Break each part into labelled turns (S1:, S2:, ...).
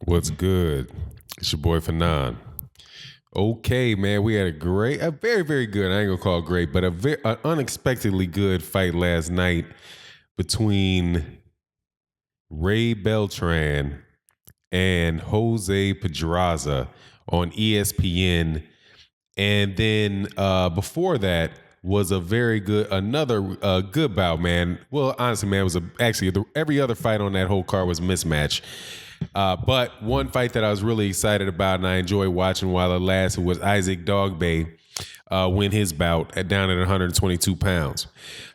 S1: What's good? It's your boy Fanon. Okay, man, we had a very, very good, I ain't gonna call it great, but an unexpectedly good fight last night between Ray Beltran and Jose Pedraza on ESPN. And then before that was another good bout, man. Well, honestly, man, it was every other fight on that whole card was a mismatch. But one fight that I was really excited about and I enjoyed watching while it lasted was Issac Dogboe win his bout down at 122 pounds.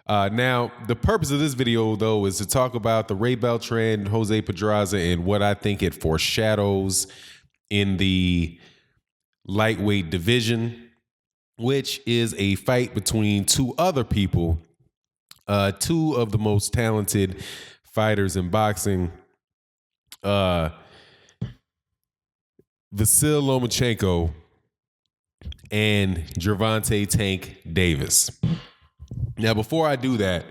S1: Now, the purpose of this video, though, is to talk about the Ray Beltran, Jose Pedraza, and what I think it foreshadows in the lightweight division, which is a fight between two other people, two of the most talented fighters in boxing. Vasyl Lomachenko and Gervonta Tank Davis. Now, before I do that,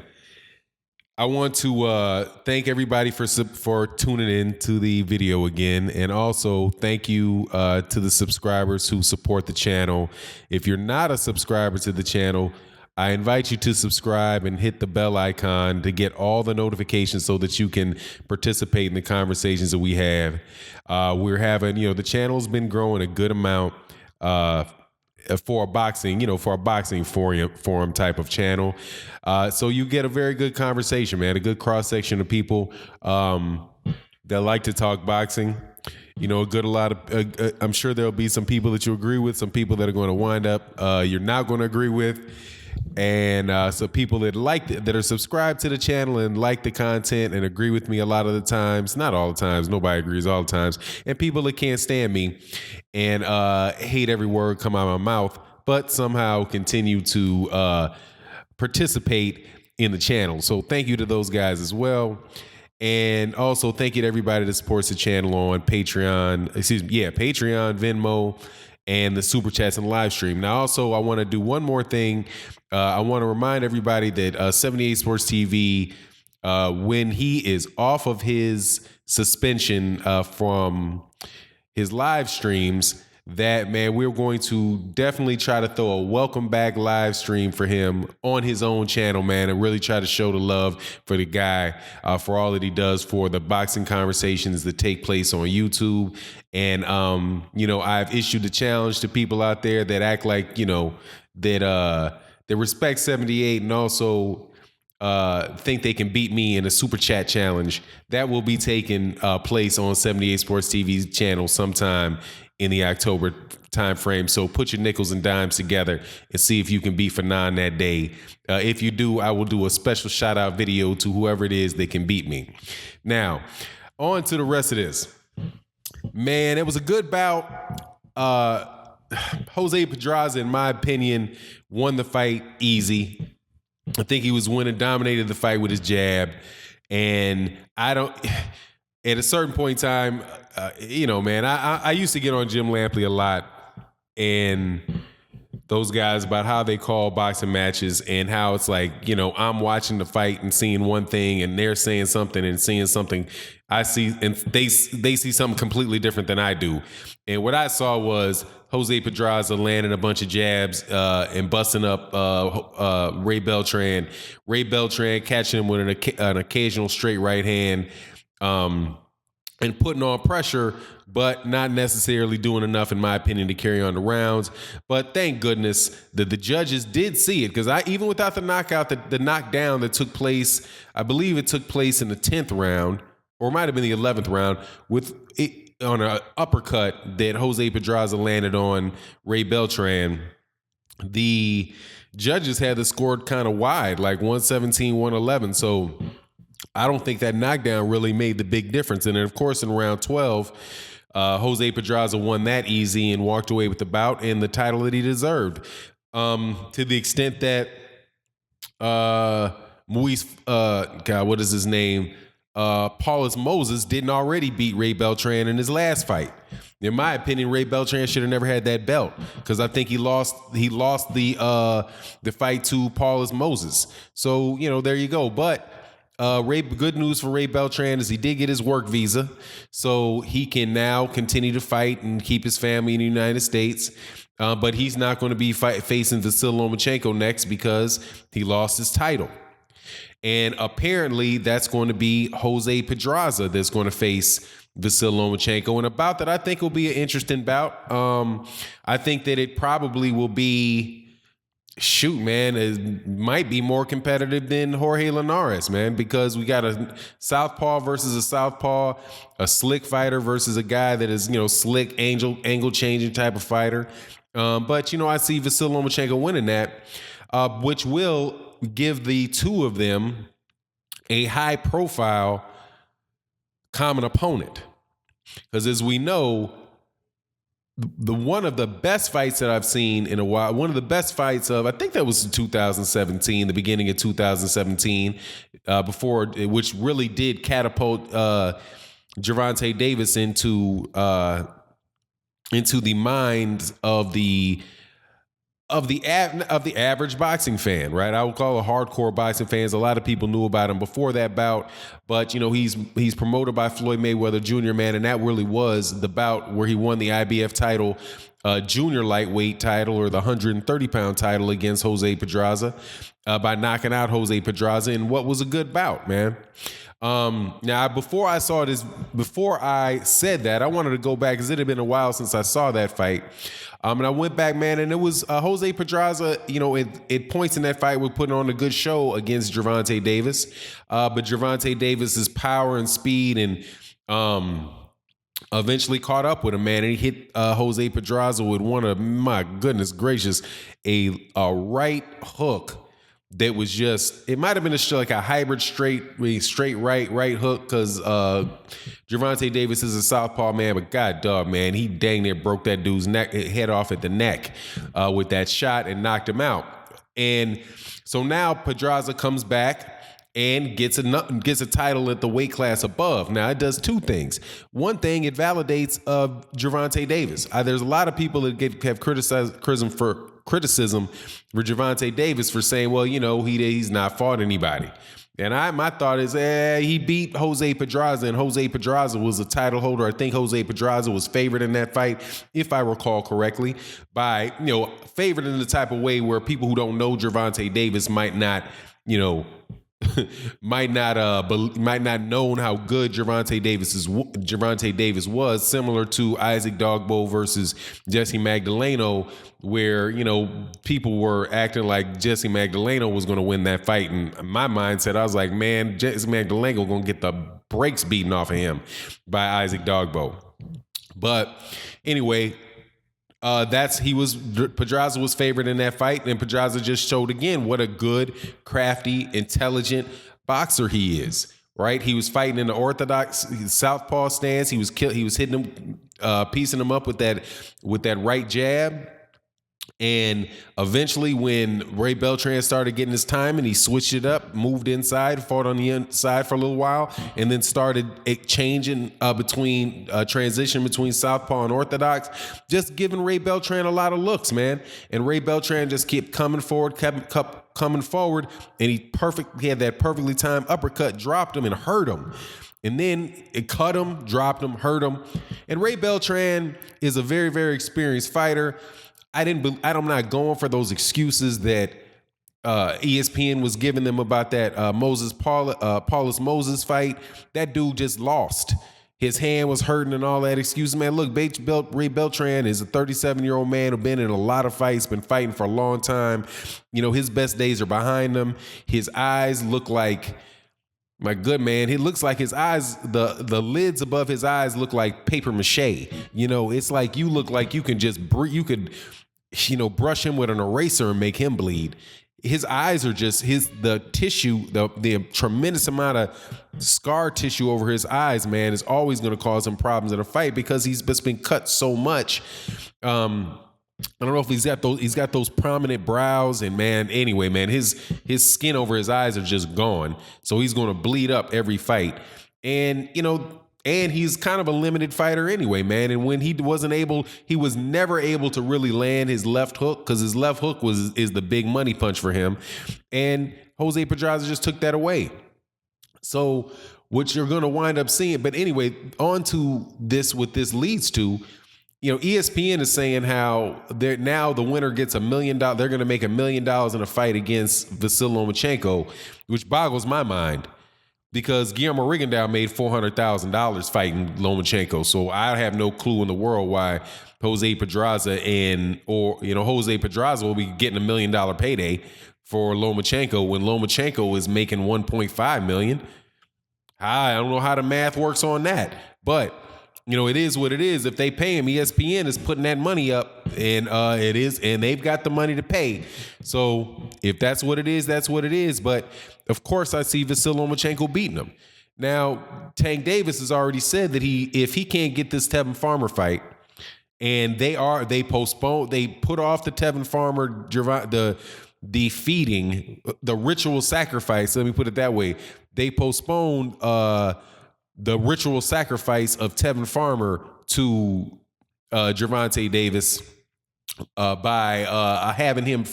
S1: I want to thank everybody for tuning in to the video again, and also thank you to the subscribers who support the channel. If you're not a subscriber to the channel, I invite you to subscribe and hit the bell icon to get all the notifications so that you can participate in the conversations that we have. We're having, the channel's been growing a good amount for a boxing forum type of channel. So you get a very good conversation, man, a good cross section of people that like to talk boxing. I'm sure there'll be some people that you agree with, some people that are going to wind up you're not going to agree with. And so people that that are subscribed to the channel and like the content and agree with me a lot of the times, not all the times, nobody agrees all the times, and people that can't stand me and hate every word come out of my mouth, but somehow continue to participate in the channel. So thank you to those guys as well. And also thank you to everybody that supports the channel on Patreon, Venmo, and the Super Chats and live stream. Now, also, I want to do one more thing. I want to remind everybody that 78 Sports TV, when he is off of his suspension from his live streams, that, man, we're going to definitely try to throw a welcome back live stream for him on his own channel, man, and really try to show the love for the guy for all that he does for the boxing conversations that take place on YouTube. And, I've issued a challenge to people out there that act like, that respect 78 and also think they can beat me in a super chat challenge. That will be taking place on 78 Sports TV's channel sometime in the October timeframe. So put your nickels and dimes together and see if you can beat Fanon that day. If you do, I will do a special shout out video to whoever it is that can beat me. Now, on to the rest of this. Man, it was a good bout. Jose Pedraza, in my opinion, won the fight easy. I think he was dominated the fight with his jab. And at a certain point in time, man, I used to get on Jim Lampley a lot and those guys about how they call boxing matches and how it's like, I'm watching the fight and seeing one thing and they're saying something and seeing something I see, and they see something completely different than I do. And what I saw was Jose Pedraza landing a bunch of jabs and busting up Ray Beltran. Ray Beltran catching him with an occasional straight right hand. And putting on pressure, but not necessarily doing enough, in my opinion, to carry on the rounds. But thank goodness that the judges did see it, because even without the knockout, the knockdown that took place, I believe it took place in the 10th round, or it might have been the 11th round, on an uppercut that Jose Pedraza landed on Ray Beltran. The judges had the score kind of wide, like 117, 111. So I don't think that knockdown really made the big difference. And then, of course, in round 12, Jose Pedraza won that easy and walked away with the bout and the title that he deserved. To the extent that what is his name? Paulus Moses didn't already beat Ray Beltran in his last fight. In my opinion, Ray Beltran should have never had that belt, because I think he lost the fight to Paulus Moses. So, there you go. But Good news for Ray Beltran is he did get his work visa, so he can now continue to fight and keep his family in the United States. But he's not going to be facing Vasily Lomachenko next because he lost his title. And apparently that's going to be Jose Pedraza that's going to face Vasily Lomachenko. And a bout that I think will be an interesting bout. I think that it probably will be, shoot, man, it might be more competitive than Jorge Linares, man, because we got a southpaw versus a southpaw, a slick fighter versus a guy that is, slick angle changing type of fighter. But, I see Vasily Lomachenko winning that, which will give the two of them a high profile common opponent. Because as we know, the one of the best fights that I've seen in a while, one of the best fights of, I think that was 2017, the beginning of 2017, which really did catapult Gervonta Davis into the minds of the average boxing fan, right? I would call it hardcore boxing fans. A lot of people knew about him before that bout, but he's promoted by Floyd Mayweather Jr., man, and that really was the bout where he won the IBF title, junior lightweight title, or the 130-pound title against Jose Pedraza, by knocking out Jose Pedraza in what was a good bout, man. Now, before I said that, I wanted to go back because it had been a while since I saw that fight. And I went back, man, and it was Jose Pedraza, at points in that fight was putting on a good show against Gervonta Davis. But Gervonta Davis's power and speed and eventually caught up with him, man. And he hit Jose Pedraza with one of, my goodness gracious, a right hook that was just, it might have been like a hybrid straight right hook, because Gervonta Davis is a southpaw, man, but god dog, man, he dang near broke that dude's head off at the neck with that shot and knocked him out. And so now Pedraza comes back and gets a title at the weight class above. Now, it does two things. One thing, it validates Gervonta Davis. There's a lot of people that have criticism for Gervonta Davis for saying, well, he's not fought anybody. And my thought is, he beat Jose Pedraza, and Jose Pedraza was a title holder. I think Jose Pedraza was favored in that fight, if I recall correctly, by, favored in the type of way where people who don't know Gervonta Davis might not might not known how good Gervonta Davis was, similar to Isaac Dogboe versus Jesse Magdaleno, where people were acting like Jesse Magdaleno was going to win that fight, and my mindset, I was like, man, Jesse Magdaleno going to get the brakes beaten off of him by Isaac Dogboe. But anyway, Pedraza was favored in that fight, and Pedraza just showed again what a good, crafty, intelligent boxer he is. Right? He was fighting in the orthodox southpaw stance. He was hitting him, piecing him up with that right jab. And eventually, when Ray Beltran started getting his time and he switched it up, moved inside, fought on the inside for a little while, and then started changing transition between southpaw and orthodox, just giving Ray Beltran a lot of looks, man. And Ray Beltran just kept coming forward, and he had that perfectly timed uppercut, dropped him and hurt him. And then it cut him, dropped him, hurt him. And Ray Beltran is a very, very experienced fighter. I'm not going for those excuses that ESPN was giving them about that Paulus Moses fight. That dude just lost. His hand was hurting and all that excuses, man. Look, Ray Beltran is a 37-year-old man who's been in a lot of fights, been fighting for a long time. His best days are behind him. His eyes look like, my good man, he looks like his eyes, the lids above his eyes look like paper mache. It's like you look like you can just brush him with an eraser and make him bleed. His eyes are just the tissue, the tremendous amount of scar tissue over his eyes, man, is always going to cause him problems in a fight because he's just been cut so much. I don't know if he's got those prominent brows, and man, anyway, man, his skin over his eyes are just gone. So he's going to bleed up every fight. And, and he's kind of a limited fighter anyway, man. And when he was never able to really land his left hook, because his left hook is the big money punch for him. And Jose Pedraza just took that away. So what you're going to wind up seeing, but anyway, on to this, what this leads to, ESPN is saying how they're now the winner gets $1 million. They're going to make $1 million in a fight against Vasily Lomachenko, which boggles my mind because Guillermo Rigondeaux made $400,000 fighting Lomachenko. So I have no clue in the world why Jose Pedraza Jose Pedraza will be getting $1 million payday for Lomachenko when Lomachenko is making $1.5 million. I don't know how the math works on that, but it is what it is. If they pay him, ESPN is putting that money up, and and they've got the money to pay. So if that's what it is, that's what it is. But of course, I see Vasily Lomachenko beating him. Now, Tank Davis has already said that if he can't get this Tevin Farmer fight, and they put off the Tevin Farmer defeating the ritual sacrifice. Let me put it that way. They postponed the ritual sacrifice of Tevin Farmer to Gervonta Davis by having him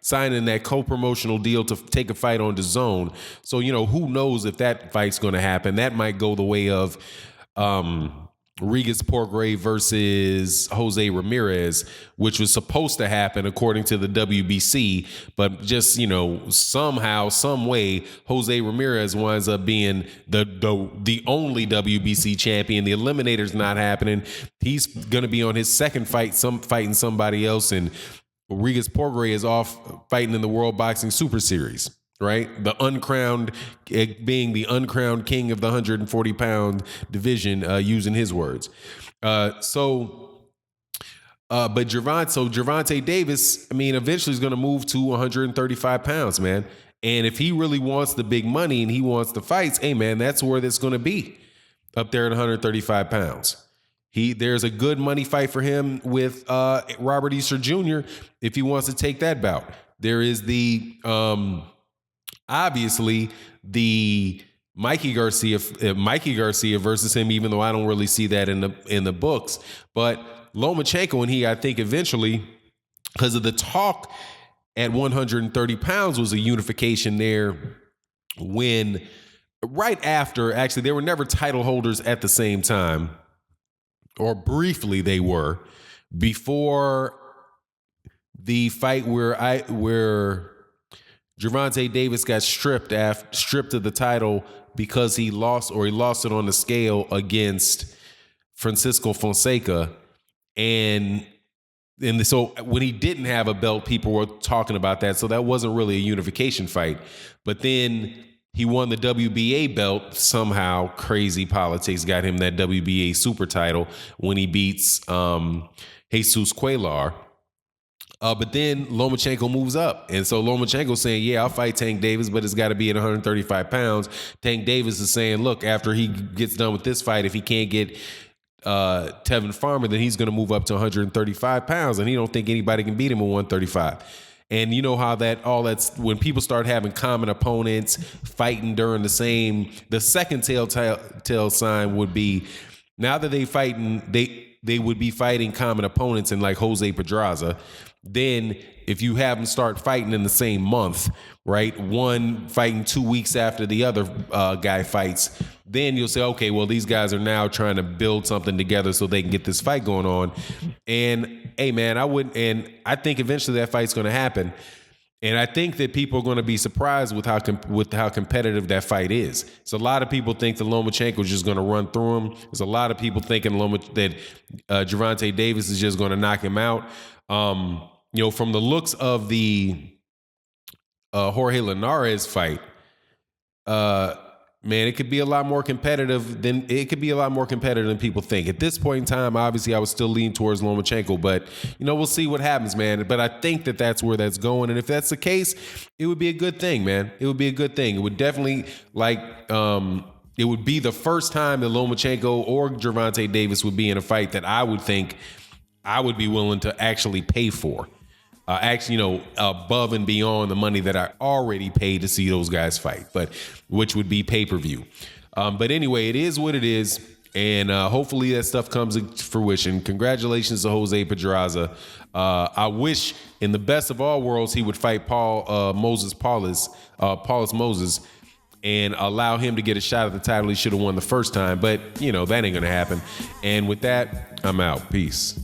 S1: signing that co-promotional deal to take a fight on DAZN. So, who knows if that fight's going to happen. That might go the way of Regis Prograis versus Jose Ramirez, which was supposed to happen according to the WBC, but just somehow, some way, Jose Ramirez winds up being the only WBC champion. The eliminator's not happening. He's going to be on his second fight, fighting somebody else, and Regis Prograis is off fighting in the World Boxing Super Series. Right? Being the uncrowned king of the 140-pound division, using his words. But Gervonta Davis, eventually is going to move to 135 pounds, man. And if he really wants the big money and he wants the fights, hey, man, that's where that's going to be, up there at 135 pounds. There's a good money fight for him with Robert Easter Jr. if he wants to take that bout. There is obviously the Mikey Garcia versus him, even though I don't really see that in the books. But Lomachenko and I think eventually, because of the talk at 130 pounds, was a unification there right after, actually, they were never title holders at the same time, or briefly they were, before the fight where Gervonta Davis got stripped of the title because he lost it on the scale against Francisco Fonseca. And so when he didn't have a belt, people were talking about that. So that wasn't really a unification fight. But then he won the WBA belt somehow. Crazy politics got him that WBA super title when he beats Jesus Cuellar. But then Lomachenko moves up. And so Lomachenko's saying, yeah, I'll fight Tank Davis, but it's got to be at 135 pounds. Tank Davis is saying, look, after he gets done with this fight, if he can't get Tevin Farmer, then he's going to move up to 135 pounds. And he don't think anybody can beat him at 135. And you know how that's when people start having common opponents fighting during the second telltale sign would be, now that they would be fighting common opponents in like Jose Pedraza. Then if you have them start fighting in the same month, right? One fighting 2 weeks after the other guy fights, then you'll say, okay, well, these guys are now trying to build something together so they can get this fight going on. And hey, man, I think eventually that fight's going to happen. And I think that people are going to be surprised with how competitive that fight is. So a lot of people think that Lomachenko is just going to run through him. There's a lot of people thinking that Gervonta Davis is just going to knock him out. From the looks of the Jorge Linares fight, man, it could be a lot more competitive than people think. At this point in time, obviously, I was still leaning towards Lomachenko, but we'll see what happens, man. But I think that that's where that's going, and if that's the case, it would be a good thing, man. It would be a good thing. It would definitely it would be the first time that Lomachenko or Gervonta Davis would be in a fight that I would think I would be willing to actually pay for. Above and beyond the money that I already paid to see those guys fight, but which would be pay-per-view. But anyway, it is what it is, and hopefully that stuff comes to fruition. Congratulations to Jose Pedraza. I wish, in the best of all worlds, he would fight Paulus Moses, and allow him to get a shot at the title he should have won the first time. But, that ain't going to happen. And with that, I'm out. Peace.